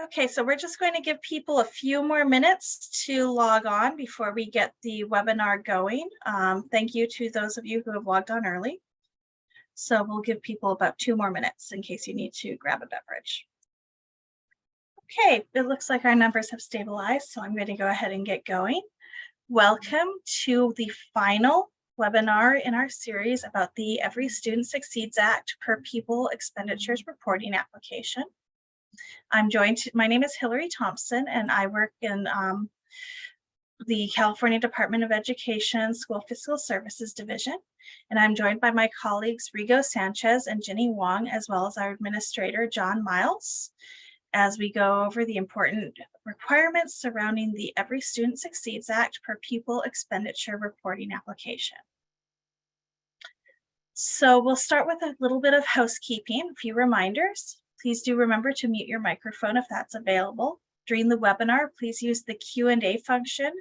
Okay, so we're just going to give people a few more minutes to log on before we get the webinar going. Thank you to those of you who have logged on early. So we'll give people about 2 more minutes in case you need to grab a beverage. Okay, it looks like our numbers have stabilized, so I'm going to go ahead and get going. Welcome to the final webinar in our series about the Every Student Succeeds Act per Pupil Expenditures Reporting application. My name is Hillary Thompson, and I work in the California Department of Education School Fiscal Services Division. And I'm joined by my colleagues Rigo Sanchez and Jenny Wong, as well as our administrator, John Miles, as we go over the important requirements surrounding the Every Student Succeeds Act per Pupil Expenditure Reporting application. So we'll start with a little bit of housekeeping, a few reminders. Please do remember to mute your microphone if that's available. During the webinar, please use the Q&A function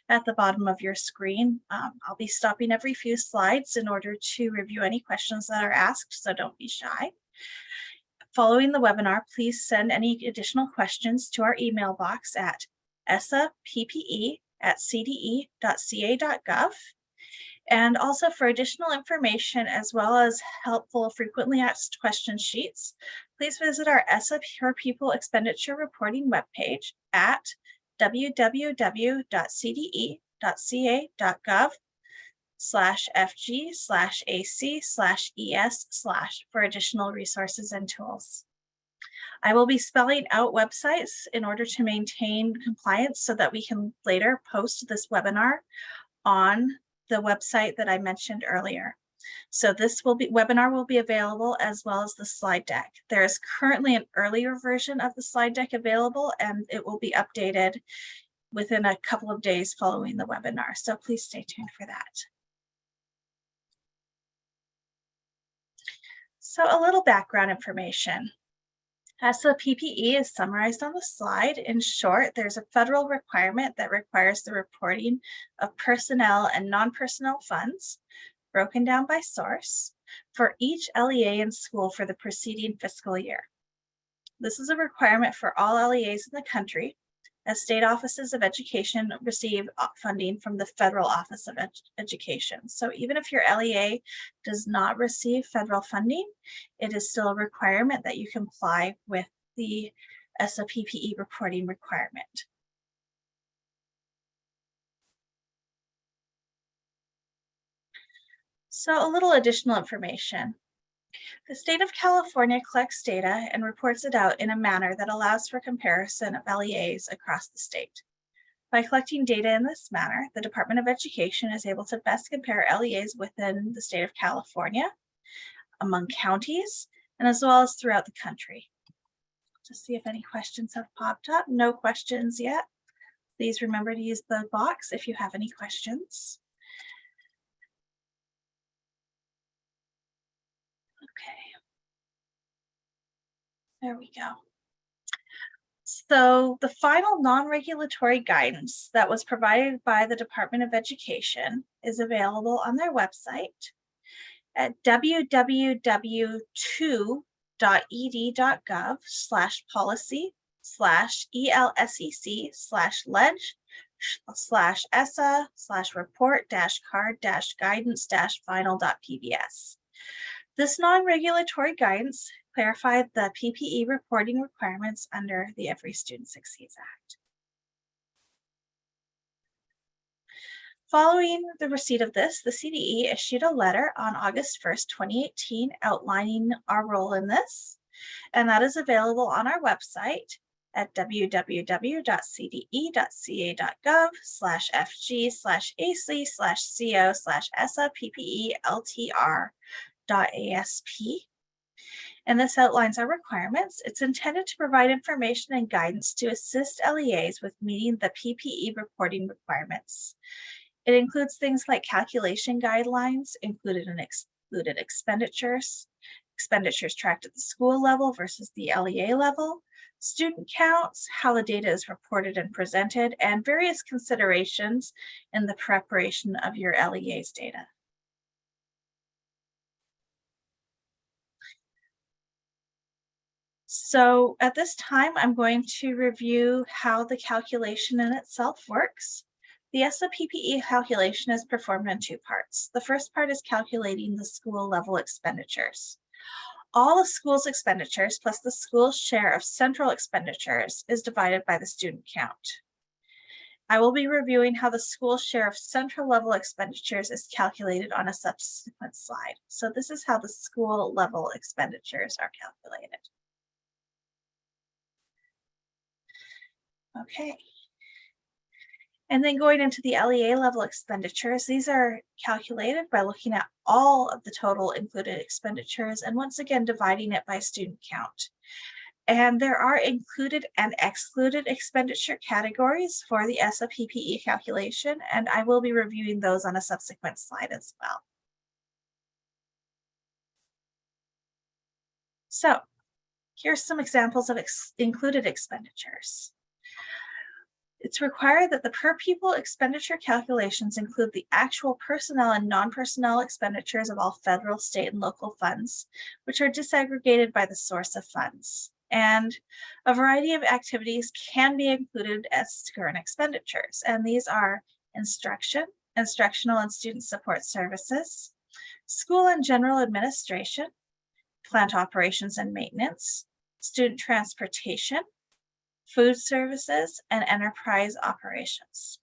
at the bottom of your screen. I'll be stopping every few slides in order to review any questions that are asked, so don't be shy. Following the webinar, please send any additional questions to our email box at essappe@cde.ca.gov. And also for additional information as well as helpful frequently asked question sheets, please visit our ESSA per Pupil Expenditure Reporting webpage at www.cde.ca.gov/fg/ac/es/ for additional resources and tools. I will be spelling out websites in order to maintain compliance so that we can later post this webinar on the website that I mentioned earlier. So this webinar will be available as well as the slide deck. There is currently an earlier version of the slide deck available, and it will be updated within a couple of days following the webinar. So please stay tuned for that. So a little background information. ESSA PPE is summarized on the slide. In short, there's a federal requirement that requires the reporting of personnel and non-personnel funds, broken down by source, for each LEA in school for the preceding fiscal year. This is a requirement for all LEAs in the country, as state offices of education receive funding from the Federal Office of Education. So even if your LEA does not receive federal funding, it is still a requirement that you comply with the ESSA PPE reporting requirement. So a little additional information. The state of California collects data and reports it out in a manner that allows for comparison of LEAs across the state. By collecting data in this manner, the Department of Education is able to best compare LEAs within the state of California, among counties, and as well as throughout the country. Just see if any questions have popped up. No questions yet. Please remember to use the box if you have any questions. Okay. There we go. So the final non-regulatory guidance that was provided by the Department of Education is available on their website at www.ed.gov/policy/ELSEC/ledge/report-card-guidance-final.pbs. This non-regulatory guidance clarified the PPE reporting requirements under the Every Student Succeeds Act. Following the receipt of this, the CDE issued a letter on August 1st, 2018, outlining our role in this, and that is available on our website at www.cde.ca.gov/fg/aco/essa/ppe-LTR.asp. And this outlines our requirements. It's intended to provide information and guidance to assist LEAs with meeting the PPE reporting requirements. It includes things like calculation guidelines, included expenditures, expenditures tracked at the school level versus the LEA level, student counts, how the data is reported and presented, and various considerations in the preparation of your LEA's data. So at this time, I'm going to review how the calculation in itself works. The SOPPE calculation is performed in two parts. The first part is calculating the school level expenditures. All the school's expenditures plus the school's share of central expenditures is divided by the student count. I will be reviewing how the school's share of central level expenditures is calculated on a subsequent slide. So this is how the school level expenditures are calculated. Okay. And then going into the LEA level expenditures, these are calculated by looking at all of the total included expenditures and once again dividing it by student count. And there are included and excluded expenditure categories for the SOPPE calculation, and I will be reviewing those on a subsequent slide as well. So here's some examples of included expenditures. It's required that the per pupil expenditure calculations include the actual personnel and non-personnel expenditures of all federal, state, and local funds, which are disaggregated by the source of funds. And a variety of activities can be included as current expenditures, and these are instruction, instructional and student support services, school and general administration, plant operations and maintenance, student transportation, food services, and enterprise operations.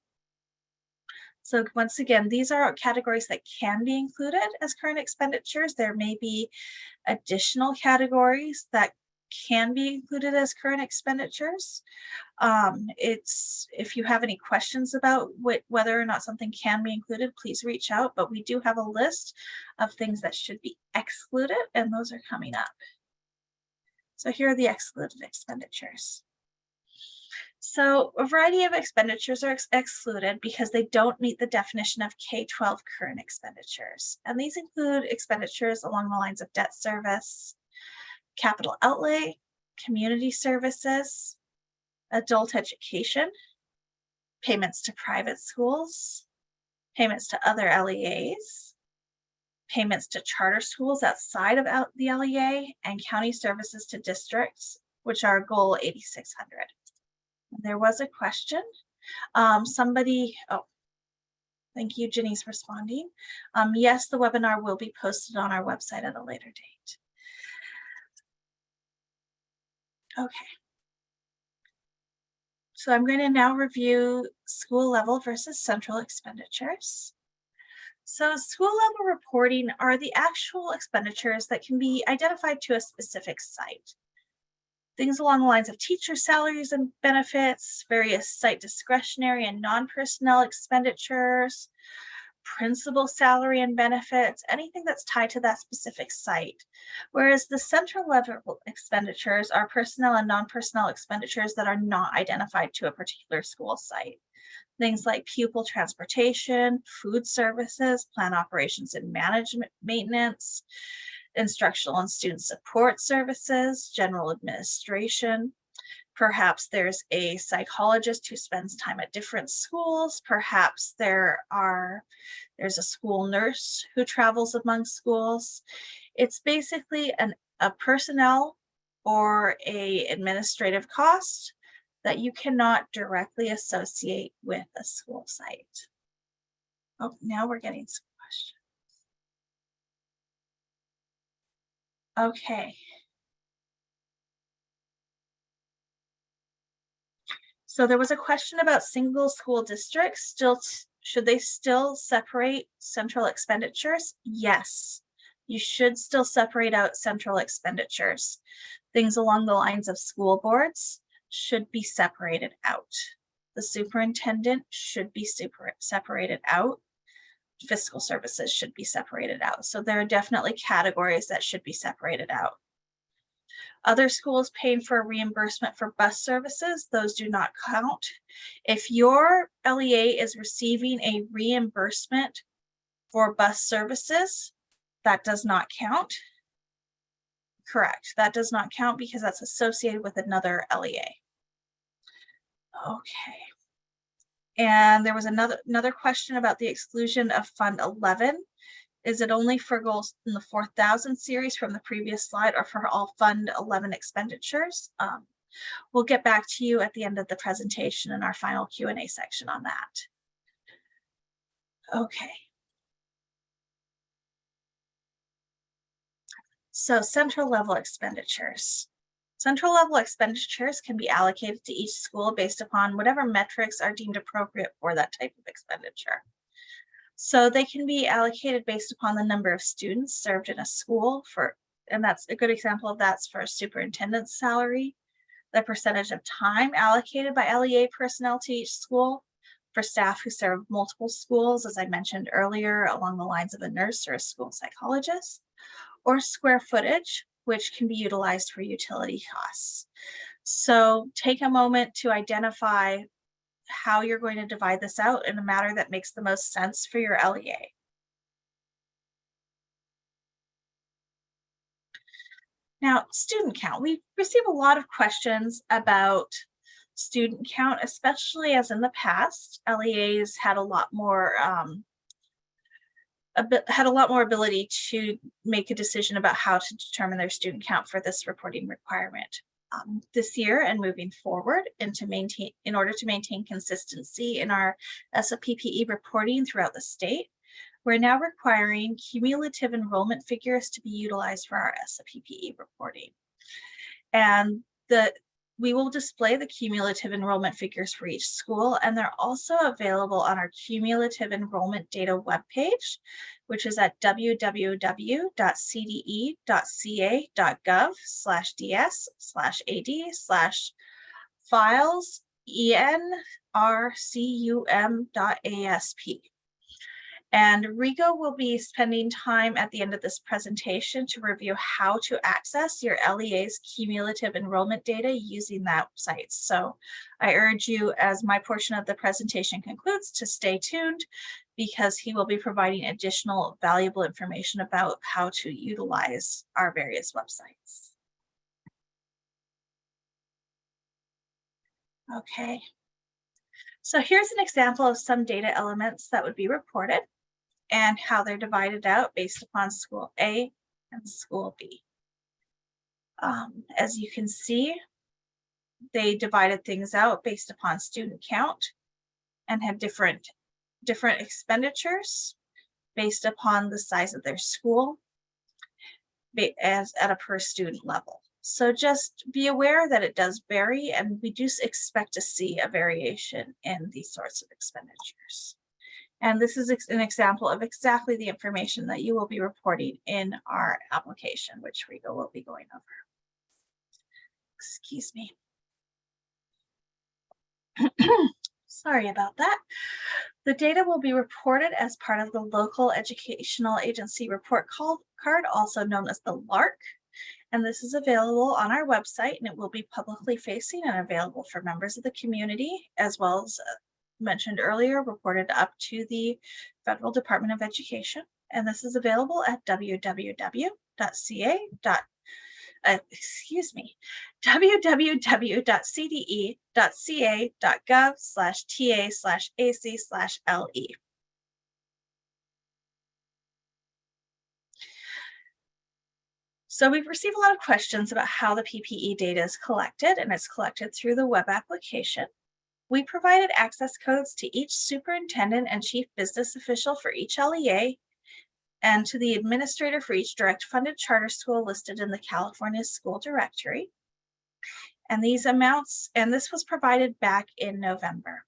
So once again, these are categories that can be included as current expenditures. There may be additional categories that can be included as current expenditures. If you have any questions about whether or not something can be included, please reach out, but we do have a list of things that should be excluded, and those are coming up. So here are the excluded expenditures. So a variety of expenditures are excluded because they don't meet the definition of K-12 current expenditures. And these include expenditures along the lines of debt service, capital outlay, community services, adult education, payments to private schools, payments to other LEAs, payments to charter schools outside of the LEA, and county services to districts, which are Goal 8600. There was a question. Thank you, Jenny's responding. Yes, the webinar will be posted on our website at a later date. Okay. So I'm going to now review school level versus central expenditures. So school level reporting are the actual expenditures that can be identified to a specific site. Things along the lines of teacher salaries and benefits, various site discretionary and non-personnel expenditures, principal salary and benefits, anything that's tied to that specific site. Whereas the central level expenditures are personnel and non-personnel expenditures that are not identified to a particular school site. Things like pupil transportation, food services, plant operations and management maintenance, instructional and student support services, general administration. Perhaps there's a psychologist who spends time at different schools. Perhaps there's a school nurse who travels among schools. It's basically a personnel or a administrative cost that you cannot directly associate with a school site. Oh, now we're getting some questions. Okay. So there was a question about single school districts. Should they still separate central expenditures? Yes, you should still separate out central expenditures. Things along the lines of school boards should be separated out. The superintendent should be separated out. Fiscal services should be separated out. So there are definitely categories that should be separated out. Other schools paying for reimbursement for bus services, those do not count. If your LEA is receiving a reimbursement for bus services, that does not count. Correct, that does not count because that's associated with another LEA. Okay. And there was another question about the exclusion of Fund 11. Is it only for goals in the 4,000 series from the previous slide or for all Fund 11 expenditures? We'll get back to you at the end of the presentation in our final Q&A section on that. Okay. So central level expenditures. Central level expenditures can be allocated to each school based upon whatever metrics are deemed appropriate for that type of expenditure. So they can be allocated based upon the number of students served in a school and that's a good example of that's for a superintendent's salary, the percentage of time allocated by LEA personnel to each school for staff who serve multiple schools, as I mentioned earlier, along the lines of a nurse or a school psychologist, or square footage, which can be utilized for utility costs. So take a moment to identify how you're going to divide this out in a manner that makes the most sense for your LEA. Now, student count. We receive a lot of questions about student count, especially as in the past, LEAs had a lot more ability to make a decision about how to determine their student count for this reporting requirement. This year and moving forward, in order to maintain consistency in our ESSA-PPE reporting throughout the state, we're now requiring cumulative enrollment figures to be utilized for our ESSA-PPE reporting. And we will display the cumulative enrollment figures for each school, and they're also available on our cumulative enrollment data webpage, which is at www.cde.ca.gov/ds/ad/files enrcum.asp. And Rigo will be spending time at the end of this presentation to review how to access your LEA's cumulative enrollment data using that site. So I urge you, as my portion of the presentation concludes, to stay tuned because he will be providing additional valuable information about how to utilize our various websites. Okay. So here's an example of some data elements that would be reported and how they're divided out based upon school A and school B. As you can see, they divided things out based upon student count and had different expenditures based upon the size of their school as at a per student level. So just be aware that it does vary, and we do expect to see a variation in these sorts of expenditures. And this is an example of exactly the information that you will be reporting in our application, which Rigo will be going over. Excuse me. Sorry about that. The data will be reported as part of the Local Educational Agency Report Card, also known as the LARC. And this is available on our website, and it will be publicly facing and available for members of the community, as well as mentioned earlier, reported up to the Department of Education. And this is available at www.cde.ca.gov/TA/AC/LE. So we've received a lot of questions about how the PPE data is collected, and it's collected through the web application. We provided access codes to each superintendent and chief business official for each LEA and to the administrator for each direct funded charter school listed in the California School Directory. And these amounts, and this was provided back in November.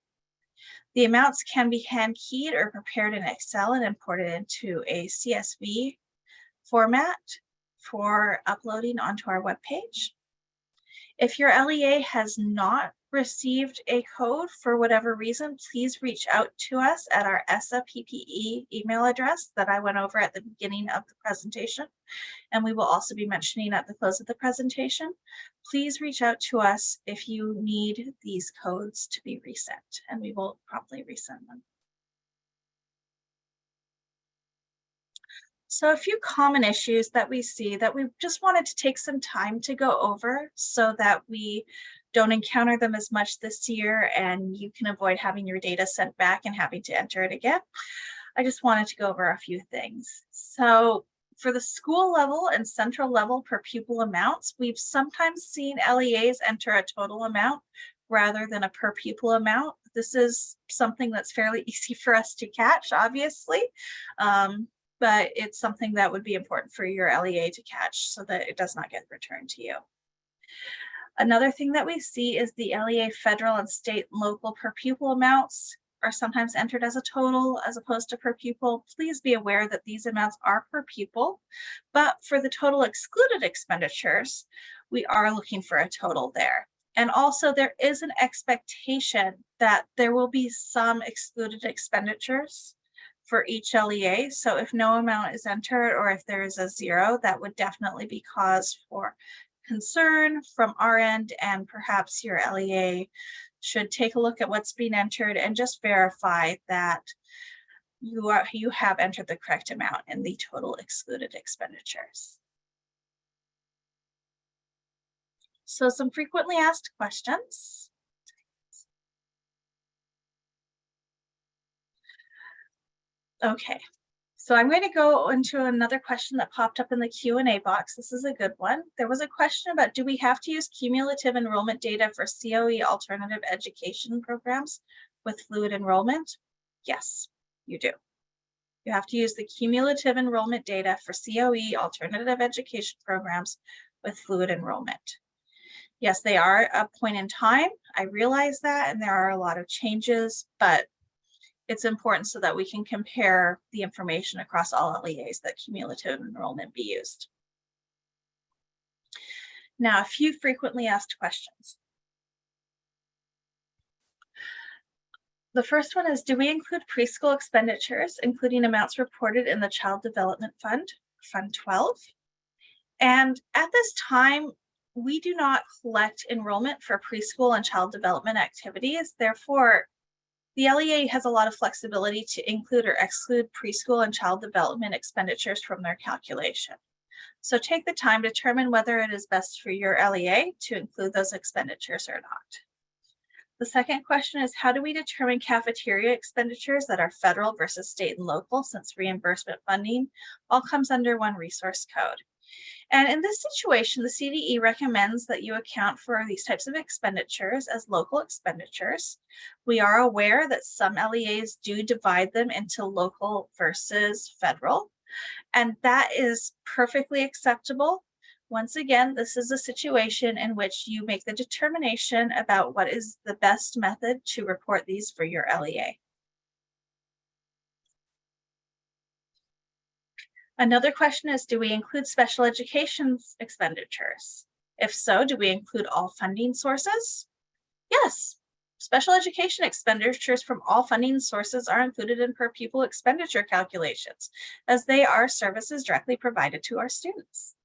The amounts can be hand keyed or prepared in Excel and imported into a CSV format for uploading onto our webpage. If your LEA has not received a code for whatever reason, please reach out to us at our ESSA-PPE email address that I went over at the beginning of the presentation, and we will also be mentioning at the close of the presentation. Please reach out to us if you need these codes to be resent, and we will promptly resend them. So a few common issues that we see that we just wanted to take some time to go over so that we don't encounter them as much this year and you can avoid having your data sent back and having to enter it again. I just wanted to go over a few things. So for the school level and central level per pupil amounts, we've sometimes seen LEAs enter a total amount rather than a per pupil amount. This is something that's fairly easy for us to catch, obviously, but it's something that would be important for your LEA to catch so that it does not get returned to you. Another thing that we see is the LEA federal and state and local per pupil amounts are sometimes entered as a total as opposed to per pupil. Please be aware that these amounts are per pupil, but for the total excluded expenditures, we are looking for a total there. And also there is an expectation that there will be some excluded expenditures for each LEA. So if no amount is entered or if there is a zero, that would definitely be cause for concern from our end, and perhaps your LEA should take a look at what's being entered and just verify that you have entered the correct amount in the total excluded expenditures. So some frequently asked questions. Okay, so I'm going to go into another question that popped up in the Q&A box. This is a good one. There was a question about, do we have to use cumulative enrollment data for COE alternative education programs with fluid enrollment? Yes, you do. You have to use the cumulative enrollment data for COE alternative education programs with fluid enrollment. Yes, they are a point in time. I realize that, and there are a lot of changes, but it's important so that we can compare the information across all LEAs that cumulative enrollment be used. Now, a few frequently asked questions. The first one is, do we include preschool expenditures, including amounts reported in the Child Development Fund, Fund 12? And at this time, we do not collect enrollment for preschool and child development activities. Therefore, the LEA has a lot of flexibility to include or exclude preschool and child development expenditures from their calculation. So take the time to determine whether it is best for your LEA to include those expenditures or not. The second question is, how do we determine cafeteria expenditures that are federal versus state and local, since reimbursement funding all comes under one resource code? And in this situation, the CDE recommends that you account for these types of expenditures as local expenditures. We are aware that some LEAs do divide them into local versus federal, and that is perfectly acceptable. Once again, this is a situation in which you make the determination about what is the best method to report these for your LEA. Another question is, do we include special education expenditures? If so, do we include all funding sources? Yes, special education expenditures from all funding sources are included in per pupil expenditure calculations, as they are services directly provided to our students.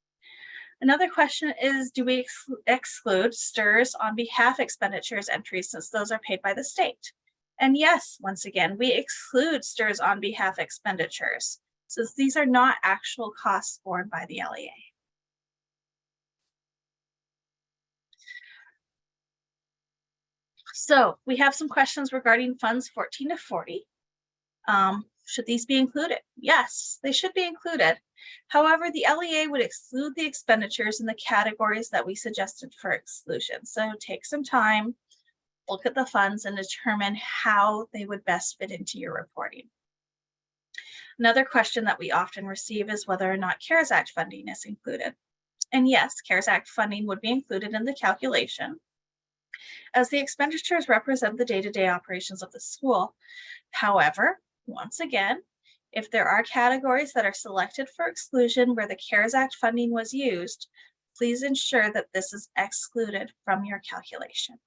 Another question is, do we exclude STRS on behalf expenditures entries, since those are paid by the state? And yes, once again, we exclude STRS on behalf expenditures, since these are not actual costs borne by the LEA. So we have some questions regarding funds 14 to 40. Should these be included? Yes, they should be included. However, the LEA would exclude the expenditures in the categories that we suggested for exclusion. So take some time, look at the funds, and determine how they would best fit into your reporting. Another question that we often receive is whether or not CARES Act funding is included. And yes, CARES Act funding would be included in the calculation, as the expenditures represent the day-to-day operations of the school. However, once again, if there are categories that are selected for exclusion where the CARES Act funding was used, please ensure that this is excluded from your calculation.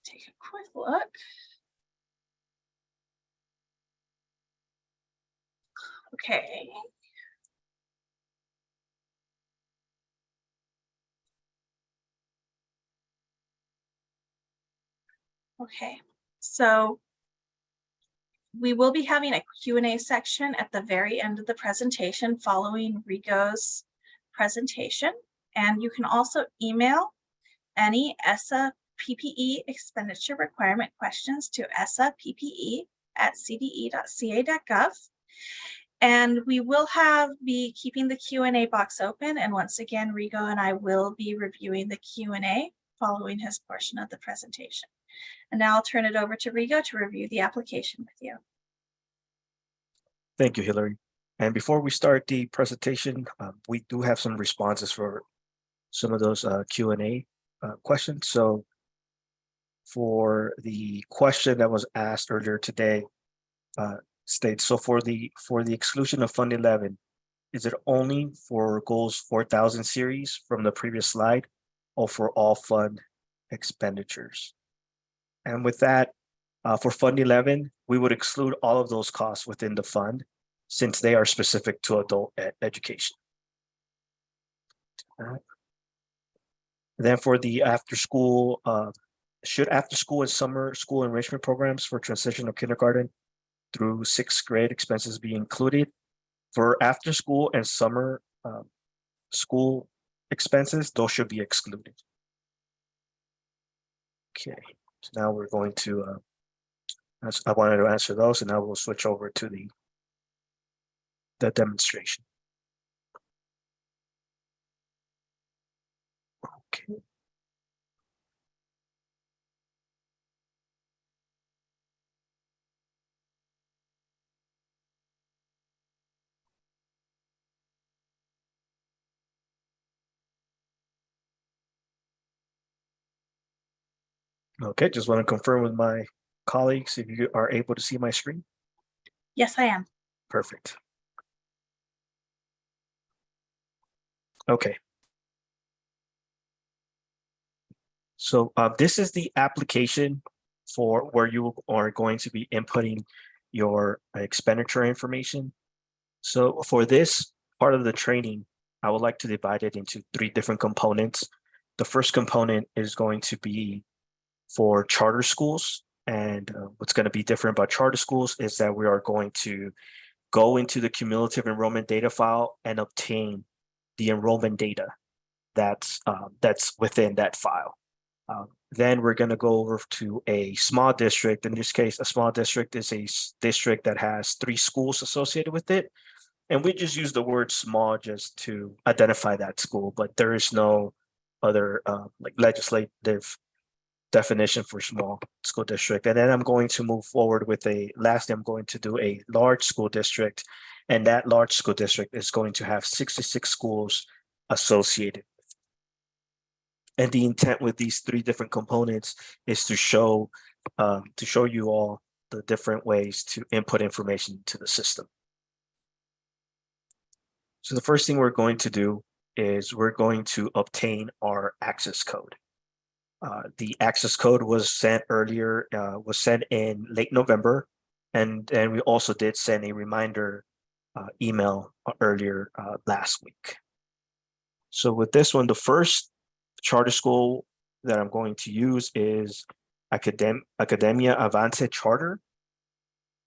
Take a quick look. Okay. Okay, so we will be having a Q&A section at the very end of the presentation following Rico's presentation. And you can also email any ESSA PPE expenditure requirement questions to ESSAPPE cde.ca.gov. And we will be keeping the Q&A box open. And once again, Rigo and I will be reviewing the Q&A following his portion of the presentation. And now I'll turn it over to Rigo to review the application with you. Thank you, Hillary. And before we start the presentation, we do have some responses for some of those Q&A questions. So for the question that was asked earlier today, states, so for the exclusion of Fund 11, is it only for goals 4000 series from the previous slide or for all fund expenditures? And with that, for Fund 11, we would exclude all of those costs within the fund since they are specific to adult education. Then for the after school, should after school and summer school enrichment programs for transitional kindergarten through 6th grade expenses be included? For after school and summer school expenses, those should be excluded. Okay, so now we're going to, I wanted to answer those, and now we'll switch over to the demonstration. Okay. Okay, just want to confirm with my colleagues if you are able to see my screen. Yes, I am. Perfect. Okay. So this is the application for where you are going to be inputting your expenditure information. So for this part of the training, I would like to divide it into 3 different components. The first component is going to be for charter schools. And what's going to be different about charter schools is that we are going to go into the cumulative enrollment data file and obtain the enrollment data that's within that file. Then we're going to go over to a small district. In this case, a small district is a district that has 3 schools associated with it. And we just use the word small just to identify that school, but there is no other like legislative definition for small school district. And then I'm going to move forward with lastly, I'm going to do a large school district. And that large school district is going to have 66 schools associated. And the intent with these 3 different components is to show you all the different ways to input information to the system. So the first thing we're going to do is we're going to obtain our access code. The access code was sent earlier, was sent in late November, and we also did send a reminder email earlier last week. So with this one, the first charter school that I'm going to use is Academia Avance Charter.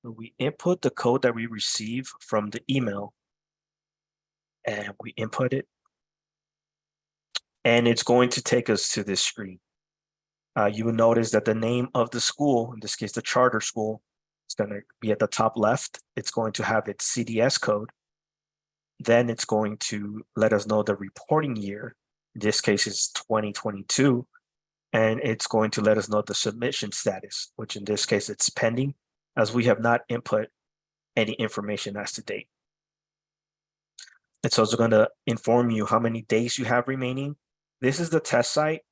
We input the code that we receive from the email, and we input it, and it's going to take us to this screen. You will notice that the name of the school, in this case, the charter school, is going to be at the top left. It's going to have its CDS code. Then it's going to let us know the reporting year. In this case, it's 2022. And it's going to let us know the submission status, which in this case, it's pending, as we have not input any information as to date. It's also going to inform you how many days you have remaining. This is the test site.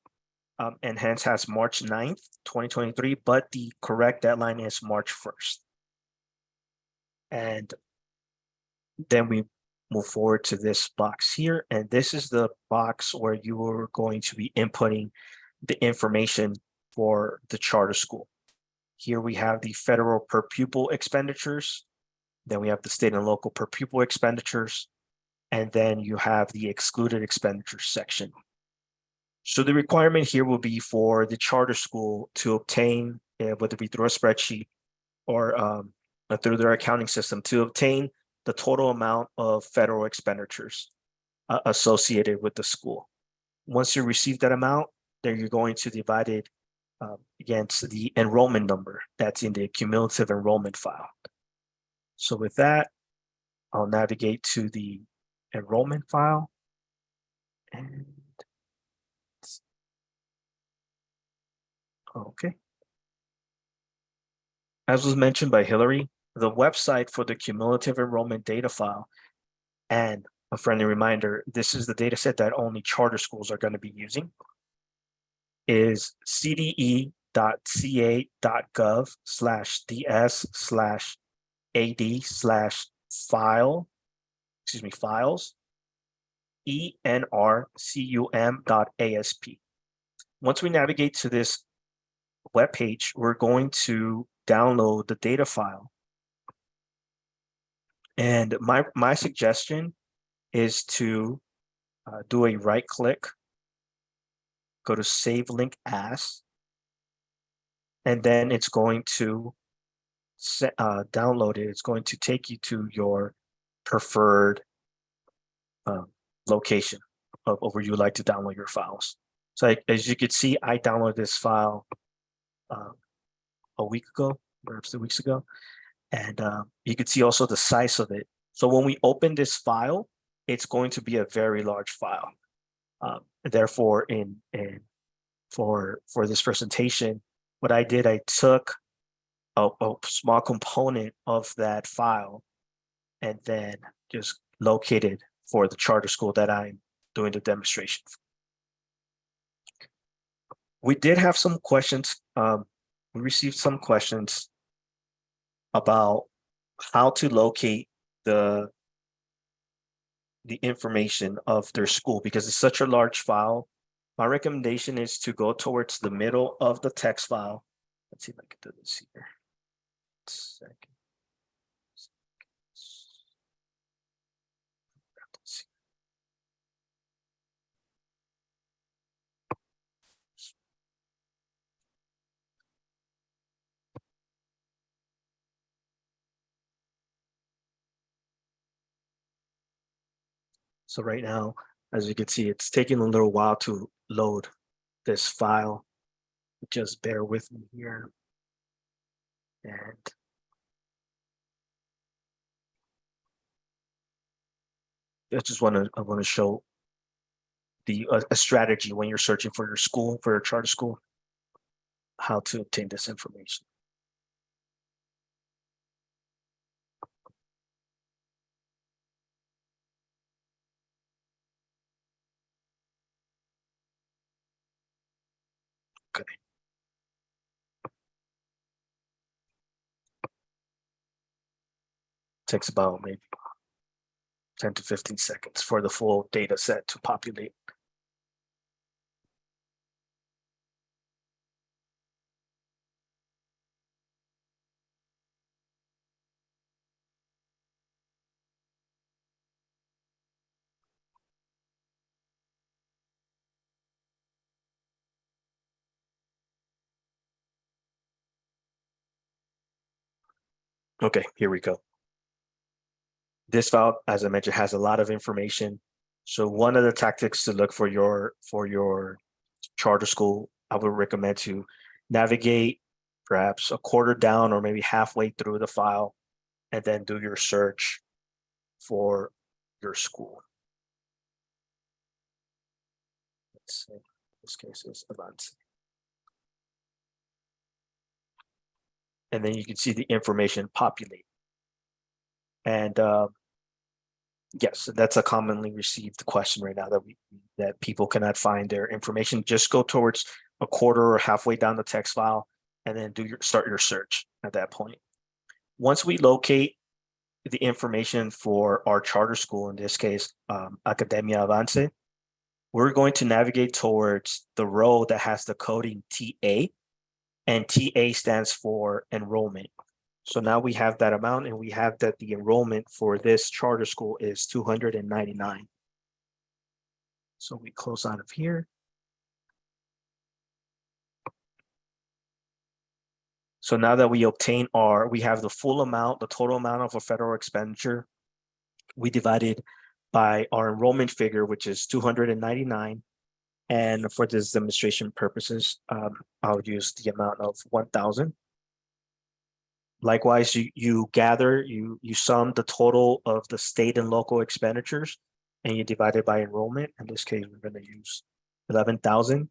And hence has March 9th, 2023, but the correct deadline is March 1st. And then we move forward to this box here. And this is the box where you are going to be inputting the information for the charter school. Here we have the federal per pupil expenditures. Then we have the state and local per pupil expenditures. And then you have the excluded expenditures section. So the requirement here will be for the charter school to obtain, whether it be through a spreadsheet or through their accounting system, to obtain the total amount of federal expenditures associated with the school. Once you receive that amount, then you're going to divide it against the enrollment number that's in the cumulative enrollment file. So with that, I'll navigate to the enrollment file. And okay. As was mentioned by Hillary, the website for the cumulative enrollment data file, and a friendly reminder, this is the data set that only charter schools are going to be using, is cde.ca.gov/ds/ad/files enrcum.asp. Once we navigate to this web page, we're going to download the data file. And my suggestion is to do a right click, go to Save Link As, and then it's going to download it. It's going to take you to your preferred location of where you would like to download your files. So as you can see, I downloaded this file a week ago, perhaps 2 weeks ago. And you can see also the size of it. So when we open this file, it's going to be a very large file. Therefore, for this presentation, what I did, I took a small component of that file and then just located for the charter school that I'm doing the demonstration for. We did have some questions. We received some questions about how to locate the information of their school because it's such a large file. My recommendation is to go towards the middle of the text file. Let's see if I can do this here. Second. So right now, as you can see, it's taking a little while to load this file. Just bear with me here. And I want to show the a strategy when you're searching for your school, for your charter school, how to obtain this information. Okay. Takes about maybe 10 to 15 seconds for the full data set to populate. Okay, here we go. This file, as I mentioned, has a lot of information. So one of the tactics to look for your charter school, I would recommend to navigate perhaps a quarter down or maybe halfway through the file, and then do your search for your school. Let's say this case is Avance. And then you can see the information populate. And yes, that's a commonly received question right now that people cannot find their information. Just go towards a quarter or halfway down the text file and then start your search at that point. Once we locate the information for our charter school, in this case, Academia Avance, we're going to navigate towards the row that has the coding TA, and TA stands for enrollment. So now we have that amount, and we have that the enrollment for this charter school is 299. So we close out of here. So now that we obtain we have the full amount, the total amount of a federal expenditure, we divided by our enrollment figure, which is 299, And for this demonstration purposes, I'll use the amount of 1,000. Likewise, you sum the total of the state and local expenditures and you divide it by enrollment. In this case, we're going to use 11,000.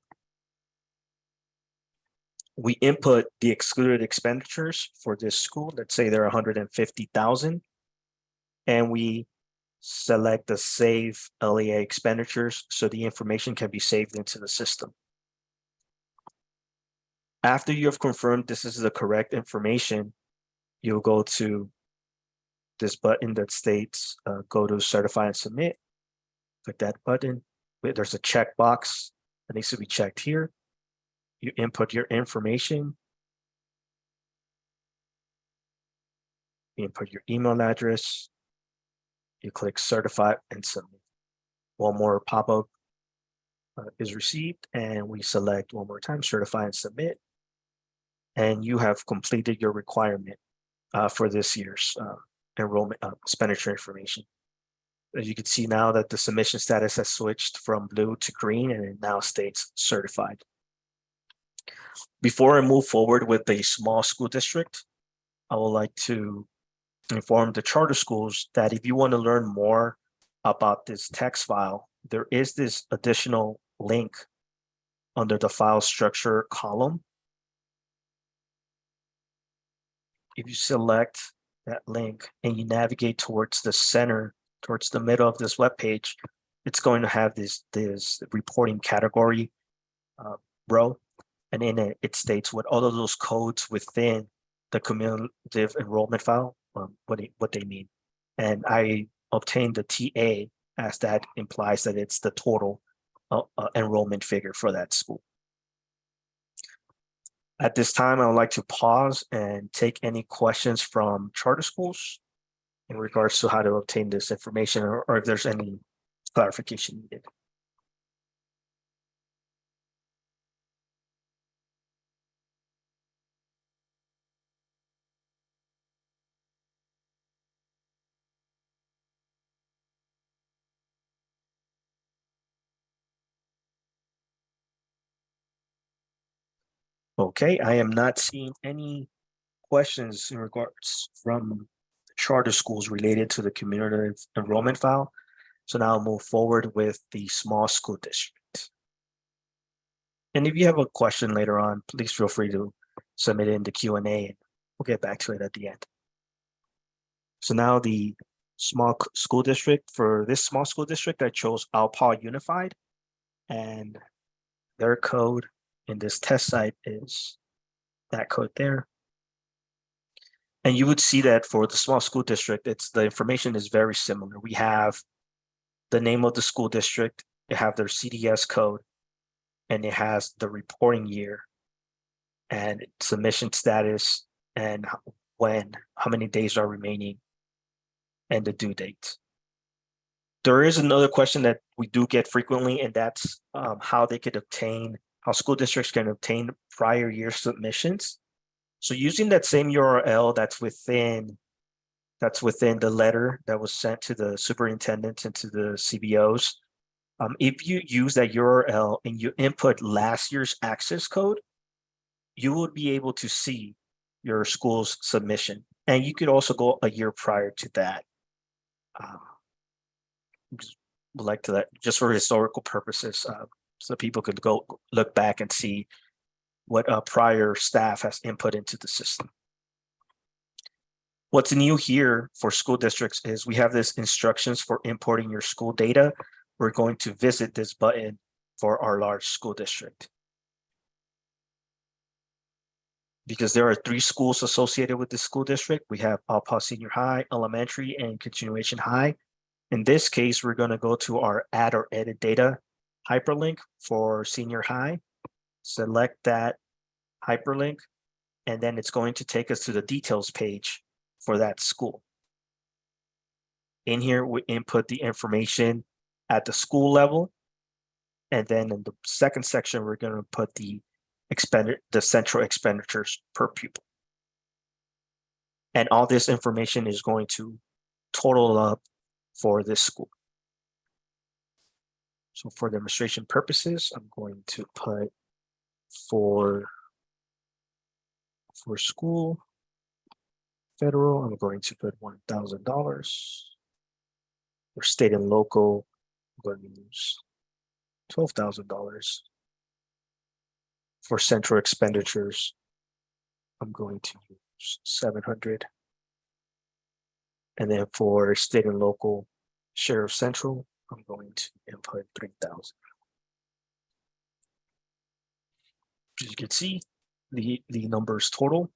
We input the excluded expenditures for this school. Let's say they're 150,000. And we select the save LEA expenditures so the information can be saved into the system. After you have confirmed this is the correct information, you'll go to this button that states go to certify and submit. Click that button. There's a checkbox that needs to be checked here. You input your information. You input your email address. You click certify and submit. One more pop-up is received, and we select one more time, certify and submit. And you have completed your requirement for this year's enrollment expenditure information. As you can see now that the submission status has switched from blue to green, and it now states certified. Before I move forward with the small school district, I would like to inform the charter schools that if you want to learn more about this text file, there is this additional link under the file structure column. If you select that link and you navigate towards the center, towards the middle of this web page, it's going to have this reporting category row. And in it, it states what all of those codes within the cumulative enrollment file, what they mean. And I obtained the TA as that implies that it's the total enrollment figure for that school. At this time, I would like to pause and take any questions from charter schools in regards to how to obtain this information, or if there's any clarification needed. Okay, I am not seeing any questions in regards from charter schools related to the cumulative enrollment file. So now I'll move forward with the small school district. And if you have a question later on, please feel free to submit it in the Q&A and we'll get back to it at the end. So now the small school district, for this small school district, I chose Alpaw Unified, and their code in this test site is that code there. And you would see that for the small school district, the information is very similar. We have the name of the school district, they have their CDS code, and it has the reporting year and submission status and how many days are remaining and the due date. There is another question that we do get frequently, and that's how school districts can obtain prior year submissions. So using that same URL that's within the letter that was sent to the superintendents and to the CBOs, if you use that URL and you input last year's access code, you would be able to see your school's submission. And you could also go a year prior to that. Would like to just for historical purposes, so people could go look back and see what prior staff has input into the system. What's new here for school districts is we have this instructions for importing your school data. We're going to visit this button for our large school district. Because there are 3 schools associated with this school district. We have Alpaw Senior High, Elementary, and Continuation High. In this case, we're going to go to our add or edit data hyperlink for Senior High. Select that hyperlink, and then it's going to take us to the details page for that school. In here, we input the information at the school level. And then in the second section, we're going to put the central expenditures per pupil. And all this information is going to total up for this school. So for demonstration purposes, I'm going to put for school, federal, I'm going to put $1,000. For state and local, I'm going to use $12,000. For central expenditures, I'm going to use 700. And then for state and local share of central, I'm going to input 3,000. As you can see, the numbers total,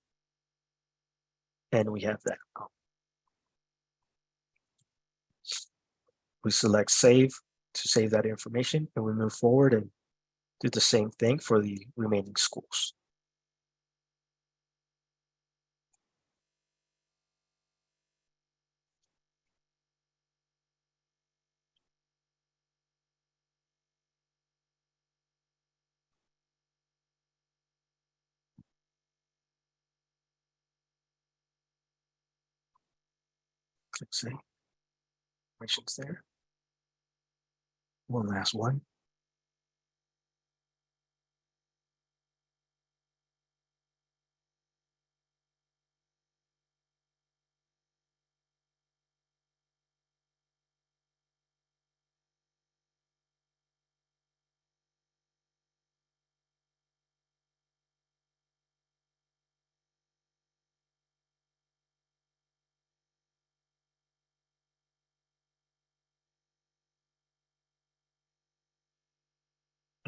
and we have that. We select save to save that information, and we move forward and do the same thing for the remaining schools. Click save. Information's there. One last one.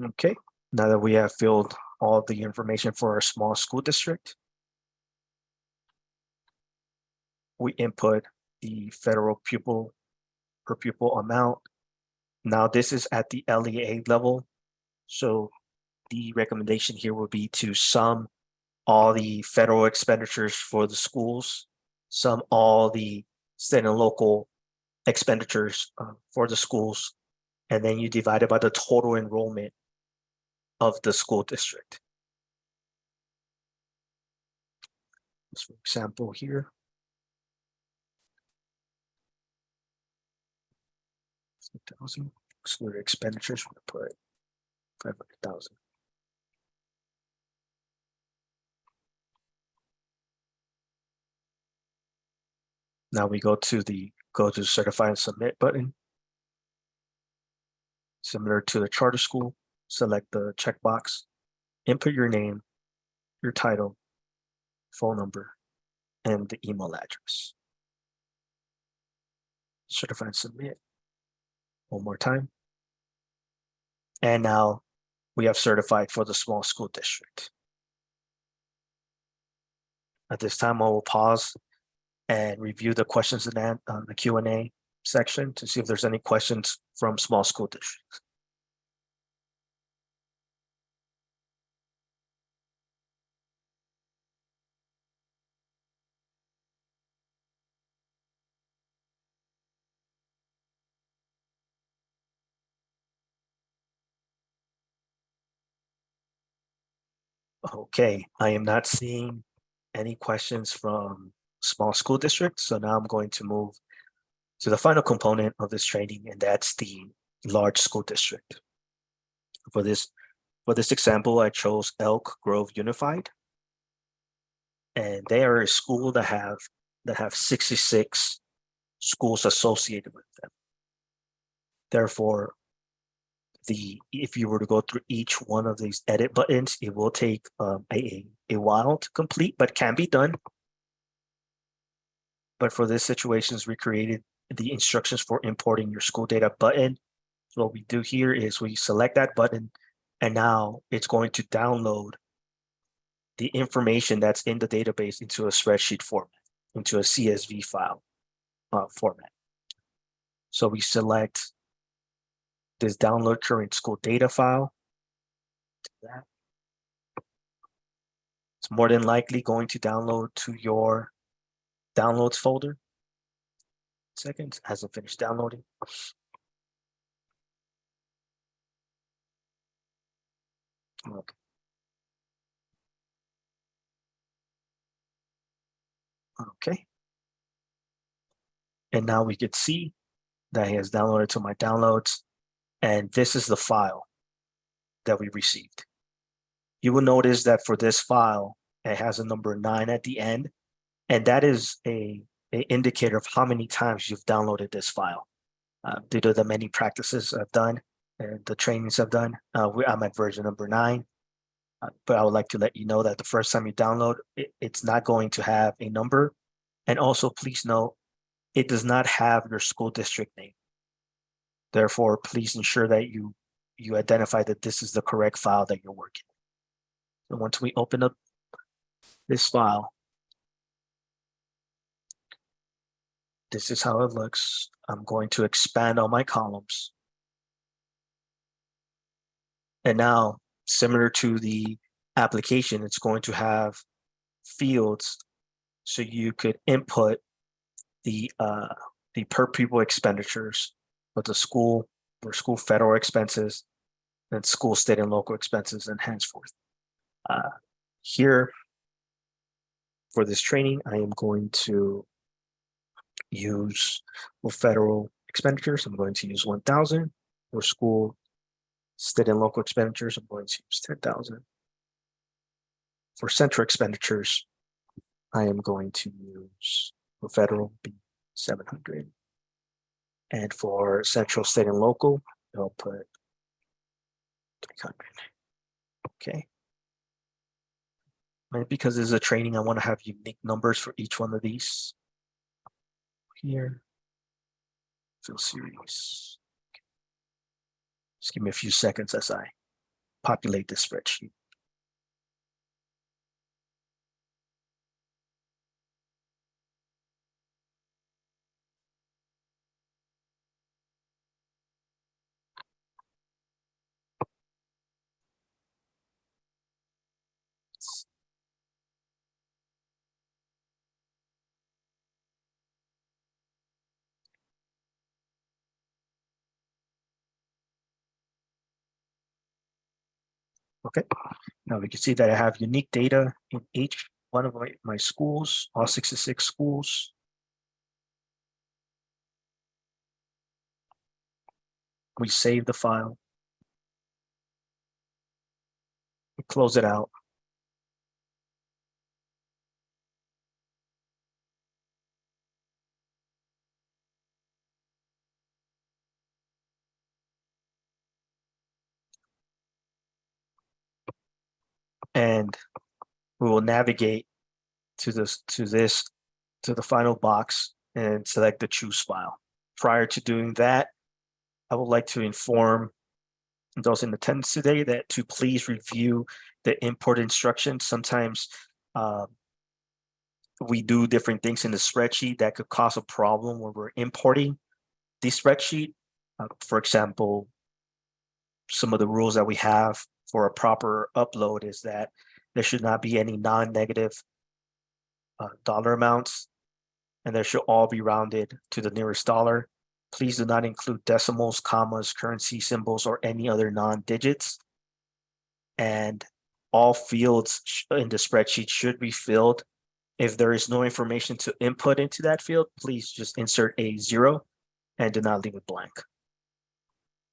Okay, now that we have filled all the information for our small school district, we input the federal pupil per pupil amount. Now this is at the LEA level. So the recommendation here would be to sum all the federal expenditures for the schools, sum all the state and local expenditures for the schools, and then you divide it by the total enrollment of the school district. For example, here. Exclude expenditures, we're gonna put 500,000. Now we go to certify and submit button. Similar to the charter school, select the checkbox, input your name, your title, phone number, and the email address. Certify and submit. One more time. And now we have certified for the small school district. At this time, I will pause and review the questions and the Q&A section to see if there's any questions from small school districts. Okay, I am not seeing any questions from small school districts. So now I'm going to move to the final component of this training, and that's the large school district. For this example, I chose Elk Grove Unified. And they are a school that have 66 schools associated with them. Therefore, if you were to go through each one of these edit buttons, it will take a while to complete, but can be done. But for this situations, we created the instructions for importing your school data button. So what we do here is we select that button, and now it's going to download the information that's in the database into a spreadsheet format, into a CSV file format. So we select this download current school data file. It's more than likely going to download to your downloads folder. Seconds, hasn't finished downloading. Okay. Okay. And now we can see that he has downloaded to my downloads. And this is the file that we received. You will notice that for this file, it has a number 9 at the end, and that is an indicator of how many times you've downloaded this file. Due to the many practices I've done and the trainings I've done, I'm at version number 9. But I would like to let you know that the first time you download, it's not going to have a number. And also, please note, it does not have your school district name. Therefore, please ensure that you identify that this is the correct file that you're working. So once we open up this file, this is how it looks. I'm going to expand all my columns. And now, similar to the application, it's going to have fields so you could input the per pupil expenditures of the school or school federal expenses and school, state, and local expenses, and henceforth. Here, for this training, I am going to use for federal expenditures, I'm going to use 1,000. For school, state, and local expenditures, I'm going to use 10,000. For central expenditures, I am going to use for federal be 700. And for central, state, and local, I'll put 300. Okay. And because this is a training, I want to have unique numbers for each one of these. Here, fill series. Just give me a few seconds as I populate this spreadsheet. Okay, now we can see that I have unique data in each one of my schools, all 66 schools. We save the file. We close it out. And we will navigate to the final box and select the choose file. Prior to doing that, I would like to inform those in attendance today that to please review the import instructions. Sometimes we do different things in the spreadsheet that could cause a problem when we're importing the spreadsheet. For example, some of the rules that we have for a proper upload is that there should not be any non-negative dollar amounts, and they should all be rounded to the nearest dollar. Please do not include decimals, commas, currency symbols, or any other non-digits. And all fields in the spreadsheet should be filled. If there is no information to input into that field, please just insert a 0 and do not leave it blank.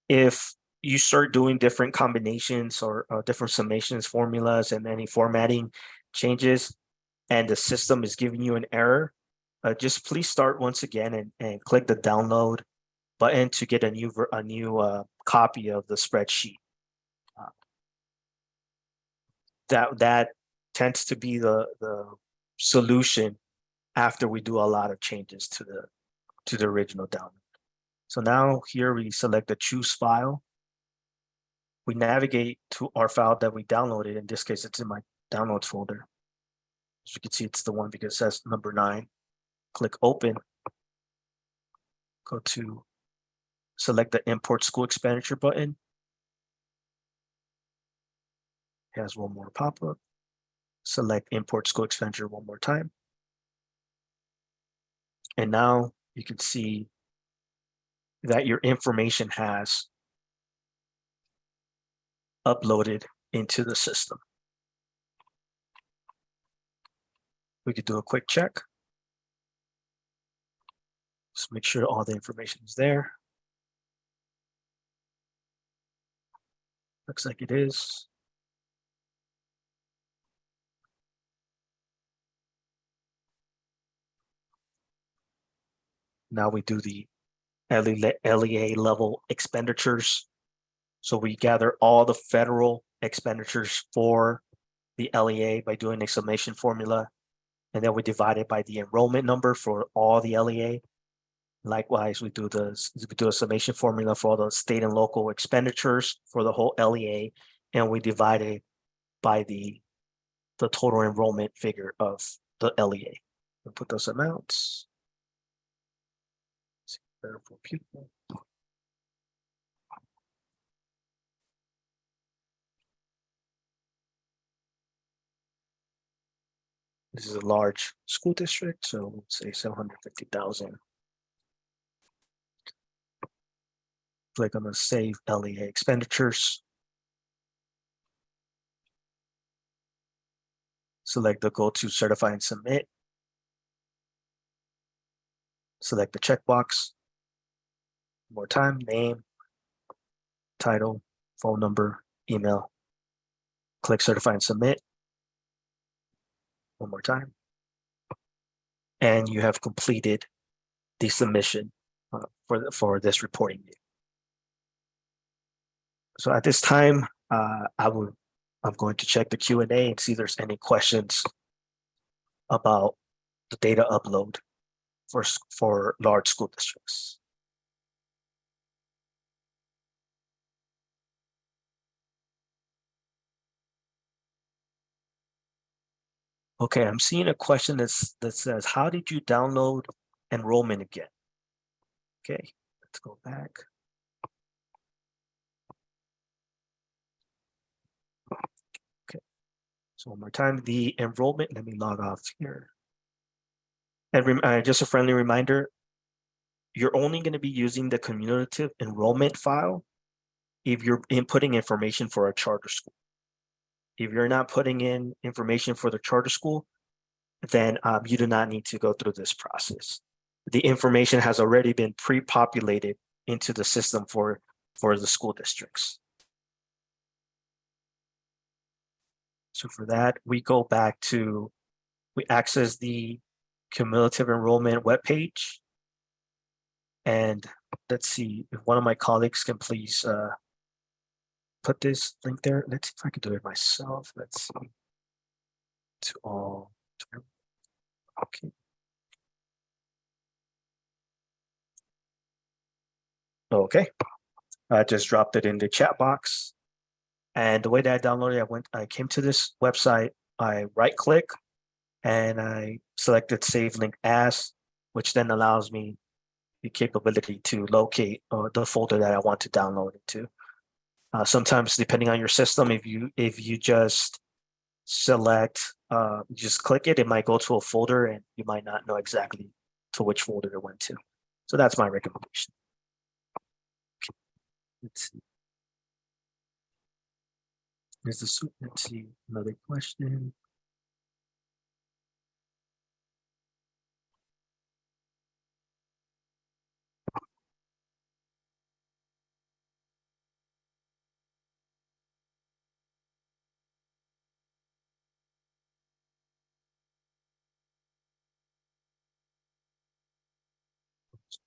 If you start doing different combinations or different summations, formulas, and any formatting changes, and the system is giving you an error, just please start once again and click the download button to get a new copy of the spreadsheet. That tends to be the solution after we do a lot of changes to the original download. So now here we select the choose file. We navigate to our file that we downloaded. In this case, it's in my downloads folder. As you can see, it's the one because it says number 9. Click open. Go to select the import school expenditure button. It has one more pop-up. Select import school expenditure one more time. And now you can see that your information has uploaded into the system. We could do a quick check. Just make sure all the information is there. Looks like it is. Now we do the LEA level expenditures. So we gather all the federal expenditures for the LEA by doing a summation formula. And then we divide it by the enrollment number for all the LEA. Likewise, we do a summation formula for all the state and local expenditures for the whole LEA, and we divide it by the total enrollment figure of the LEA. We'll put those amounts. Better for people. This is a large school district, so let's say 750,000. Click on the save LEA expenditures. Select the go to certify and submit. Select the checkbox. One more time, name, title, phone number, email. Click certify and submit. One more time. And you have completed the submission for this reporting year. So at this time, I'm going to check the Q&A and see if there's any questions about the data upload for large school districts. Okay, I'm seeing a question that says, how did you download enrollment again? Okay, let's go back. Okay, so one more time, the enrollment, let me log off here. And just a friendly reminder, you're only going to be using the cumulative enrollment file if you're inputting information for a charter school. If you're not putting in information for the charter school, then you do not need to go through this process. The information has already been pre-populated into the system for the school districts. So for that, we go back to, we access the cumulative enrollment webpage. And let's see if one of my colleagues can please put this link there. Let's see if I can do it myself. Let's see. To all. Okay. Okay. I just dropped it in the chat box. And the way that I downloaded it, I came to this website, I right click and I selected save link as, which then allows me the capability to locate the folder that I want to download it to. Sometimes, depending on your system, if you just select, just click it, it might go to a folder and you might not know exactly to which folder it went to. So that's my recommendation. Okay. Let's see. Let's see another question.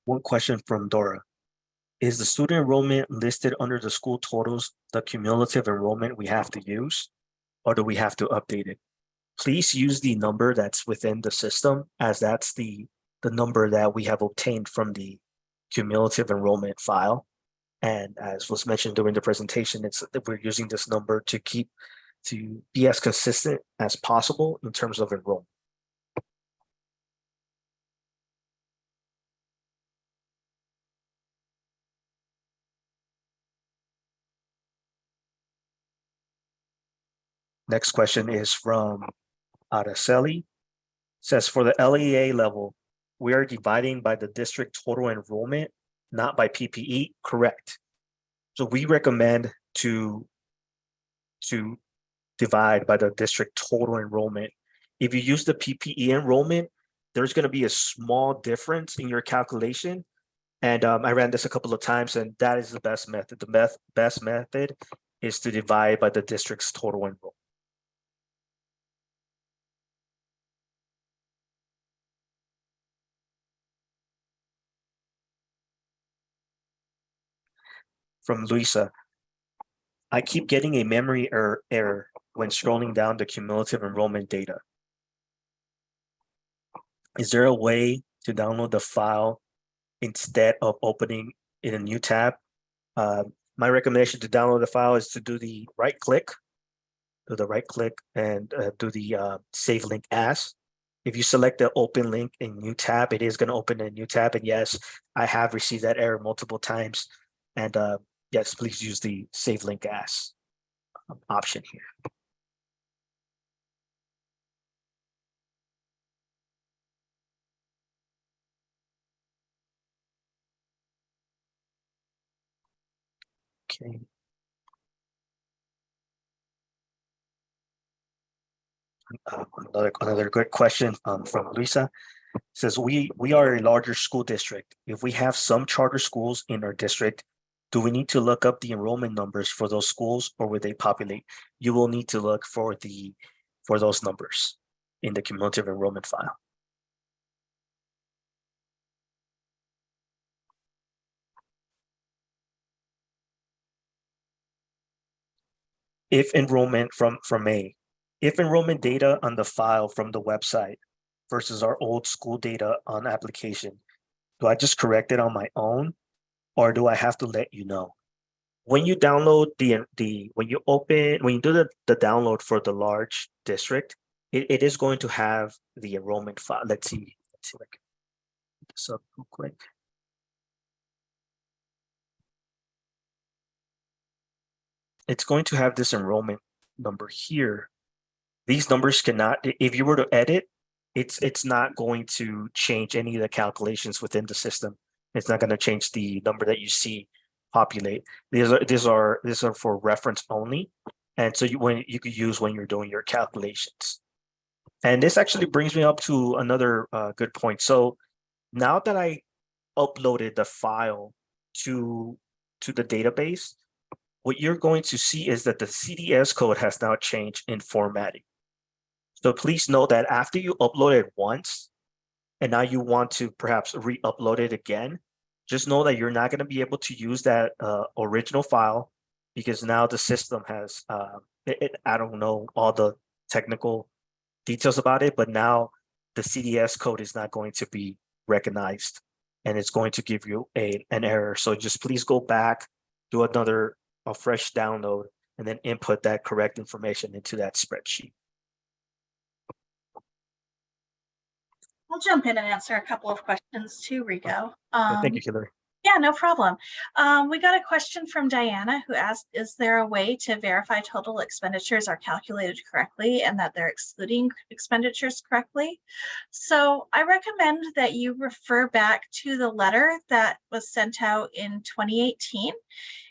One question from Dora. Is the student enrollment listed under the school totals the cumulative enrollment we have to use, or do we have to update it? Please use the number that's within the system, as that's the number that we have obtained from the cumulative enrollment file. And as was mentioned during the presentation, it's that we're using this number to be as consistent as possible in terms of enrollment. Next question is from Araceli. Says, for the LEA level, we are dividing by the district total enrollment, not by PPE, correct? So we recommend to divide by the district total enrollment. If you use the PPE enrollment, there's going to be a small difference in your calculation. And I ran this a couple of times, and that is the best method. The best method is to divide by the district's total enrollment. From Luisa, I keep getting a memory error when scrolling down the cumulative enrollment data. Is there a way to download the file instead of opening in a new tab? My recommendation to download the file is to do the right click, and do the save link as. If you select the open link in new tab, it is going to open a new tab. And yes, I have received that error multiple times. And yes, please use the save link as option here. Okay. Another good question from Lisa. Says we are a larger school district. If we have some charter schools in our district, do we need to look up the enrollment numbers for those schools, or will they populate? You will need to look for those numbers in the cumulative enrollment file. If enrollment if enrollment data on the file from the website versus our old school data on application, do I just correct it on my own, or do I have to let you know? When you download when you do the download for the large district, it is going to have the enrollment file. Let's see if I can put this up real quick. It's going to have this enrollment number here. These numbers cannot, if you were to edit, it's not going to change any of the calculations within the system. It's not going to change the number that you see populate. These are for reference only, and so you could use when you're doing your calculations. And this actually brings me up to another good point. So now that I uploaded the file to the database, what you're going to see is that the CDS code has now changed in formatting. So please note that after you upload it once, and now you want to perhaps re-upload it again, just know that you're not going to be able to use that original file, because now the system has, I don't know all the technical details about it, but now the CDS code is not going to be recognized, and it's going to give you an error. So just please go back, do a fresh download, and then input that correct information into that spreadsheet. I'll jump in and answer a couple of questions too, Rico. Thank you, Hillary. Yeah, no problem. We got a question from Diana who asked, is there a way to verify total expenditures are calculated correctly and that they're excluding expenditures correctly? So I recommend that you refer back to the letter that was sent out in 2018.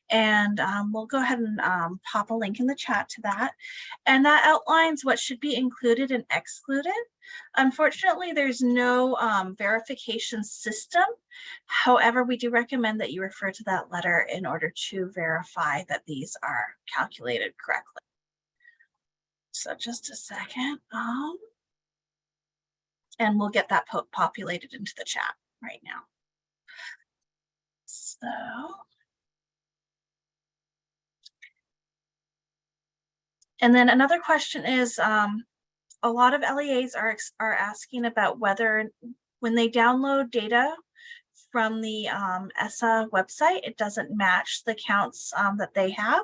And we'll go ahead and pop a link in the chat to that. And that outlines what should be included and excluded. Unfortunately, there's no verification system. However, we do recommend that you refer to that letter in order to verify that these are calculated correctly. So just a second. And we'll get that populated into the chat right now. So. And then another question is, a lot of LEAs are asking about whether when they download data from the ESSA website, it doesn't match the counts that they have.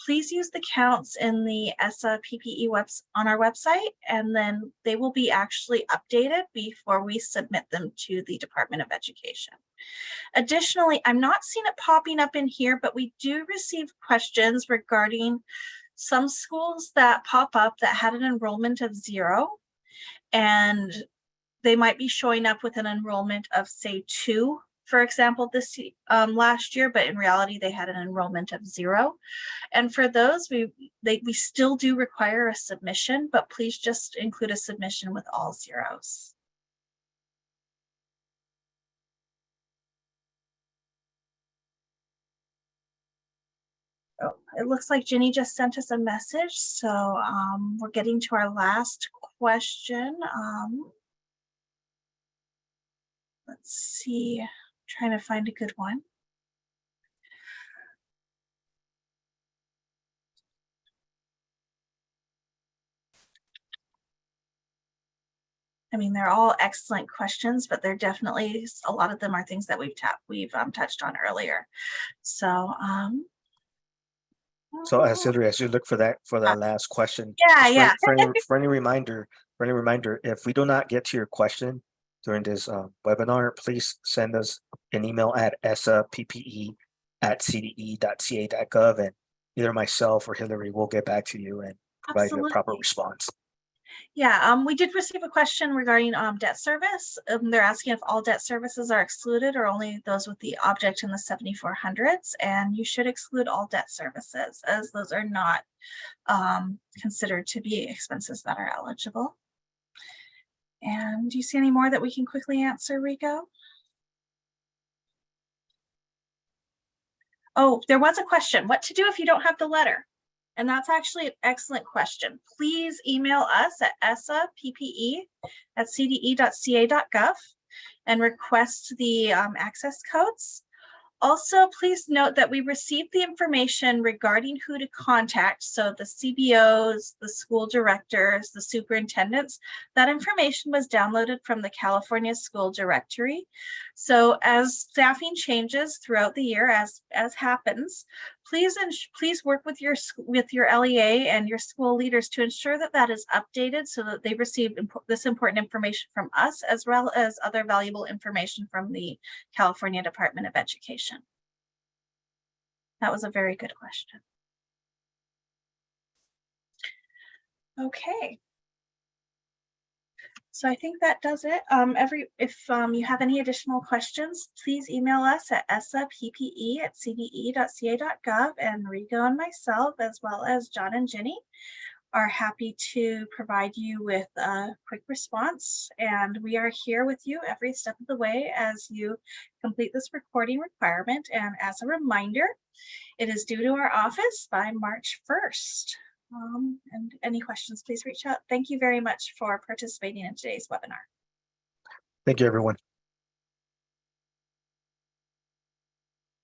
Please use the counts in the ESSA PPE on our website, and then they will be actually updated before we submit them to the Department of Education. Additionally, I'm not seeing it popping up in here, but we do receive questions regarding some schools that pop up that had an enrollment of 0, and they might be showing up with an enrollment of, say, 2, for example, this last year, but in reality, they had an enrollment of 0. And for those, we still do require a submission, but please just include a submission with all 0s. Oh, It looks like Ginny just sent us a message, so we're getting to our last question. Let's see, trying to find a good one. I mean, they're all excellent questions, but they're definitely, a lot of them are things that we've touched on earlier. So, So Hillary, as you look for that last question, yeah, just yeah. friendly reminder, if we do not get to your question during this webinar, please send us an email at esappe@cde.ca.gov, and either myself or Hillary will get back to you and provide you a proper Absolutely. response. Yeah, we did receive a question regarding debt service. They're asking if all debt services are excluded or only those with the object in the 7400s, and you should exclude all debt services as those are not considered to be expenses that are eligible. And do you see any more that we can quickly answer, Rico? Oh, there was a question. What to do if you don't have the letter? And that's actually an excellent question. Please email us at esappe@cde.ca.gov and request the access codes. Also, please note that we received the information regarding who to contact. So the CBOs, the school directors, the superintendents, that information was downloaded from the California School Directory. So as staffing changes throughout the year, as happens, please work with your LEA and your school leaders to ensure that that is updated so that they receive this important information from us, as well as other valuable information from the California Department of Education. That was a very good question. Okay. So I think that does it. If you have any additional questions, please email us at esappe@cde.ca.gov, and Rico and myself, as well as John and Ginny, are happy to provide you with a quick response. And we are here with you every step of the way as you complete this recording requirement. And as a reminder, it is due to our office by March 1st. And any questions, please reach out. Thank you very much for participating in today's webinar. Thank you, everyone.